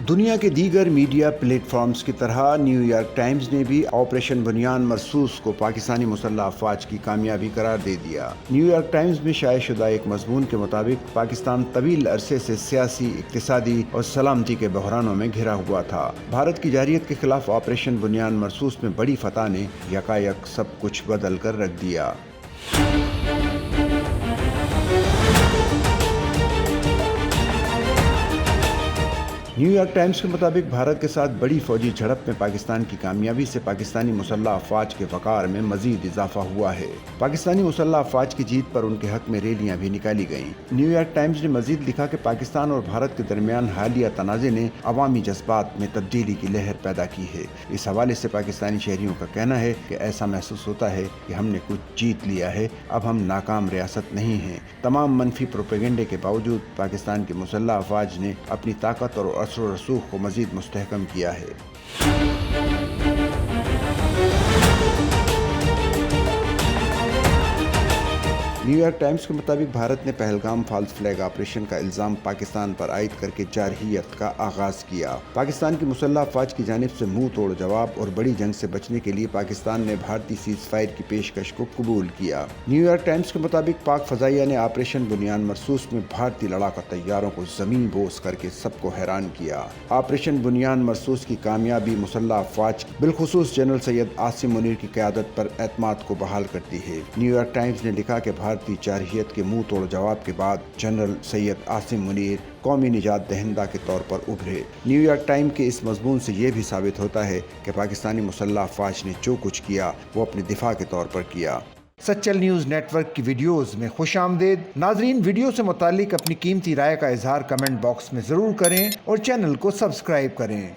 دنیا کے دیگر میڈیا پلیٹ فارمز کی طرح نیو یارک ٹائمز نے بھی آپریشن بنیان مرصوص کو پاکستانی مسلح افواج کی کامیابی قرار دے دیا۔ نیو یارک ٹائمز میں شائع شدہ ایک مضمون کے مطابق پاکستان طویل عرصے سے سیاسی، اقتصادی اور سلامتی کے بحرانوں میں گھرا ہوا تھا۔ بھارت کی جارحیت کے خلاف آپریشن بنیان مرصوص میں بڑی فتح نے یکایک سب کچھ بدل کر رکھ دیا۔ نیو یارک ٹائمز کے مطابق بھارت کے ساتھ بڑی فوجی جھڑپ میں پاکستان کی کامیابی سے پاکستانی مسلح افواج کے وقار میں مزید اضافہ ہوا ہے۔ پاکستانی مسلح افواج کی جیت پر ان کے حق میں ریلیاں بھی نکالی گئیں۔ نیو یارک ٹائمز نے مزید لکھا کہ پاکستان اور بھارت کے درمیان حالیہ تنازع نے عوامی جذبات میں تبدیلی کی لہر پیدا کی ہے۔ اس حوالے سے پاکستانی شہریوں کا کہنا ہے کہ ایسا محسوس ہوتا ہے کہ ہم نے کچھ جیت لیا ہے، اب ہم ناکام ریاست نہیں ہیں۔ تمام منفی پروپیگنڈے کے باوجود پاکستان کے مسلح افواج نے اپنی طاقت اور اثر و رسوخ کو مزید مستحکم کیا ہے۔ نیو یارک ٹائمز کے مطابق بھارت نے پہلگام فالس فلیگ آپریشن کا الزام پاکستان پر عائد کر کے جارحیت کا آغاز کیا۔ پاکستان کی مسلح افواج کی جانب سے منہ توڑ جواب اور بڑی جنگ سے بچنے کے لیے پاکستان نے بھارتی سیز فائر کی پیشکش کو قبول کیا۔ نیو یارک ٹائمز کے مطابق پاک فضائیہ نے آپریشن بنیان مرصوص میں بھارتی لڑاکا طیاروں کو زمین بوس کر کے سب کو حیران کیا۔ آپریشن بنیان مرصوص کی کامیابی مسلح افواج بالخصوص جنرل سید عاصم منیر کی قیادت پر اعتماد کو بحال کرتی ہے۔ نیو یارک ٹائمز نے لکھا کہ بھارتی جارحیت کے منہ توڑ جواب کے بعد جنرل سید عاصم منیر قومی نجات دہندہ کے طور پر ابھرے۔ نیو یارک ٹائم کے اس مضمون سے یہ بھی ثابت ہوتا ہے کہ پاکستانی مسلح افواج نے جو کچھ کیا وہ اپنے دفاع کے طور پر کیا۔ سچل نیوز نیٹ ورک کی ویڈیوز میں خوش آمدید۔ ناظرین، ویڈیو سے متعلق اپنی قیمتی رائے کا اظہار کمنٹ باکس میں ضرور کریں اور چینل کو سبسکرائب کریں۔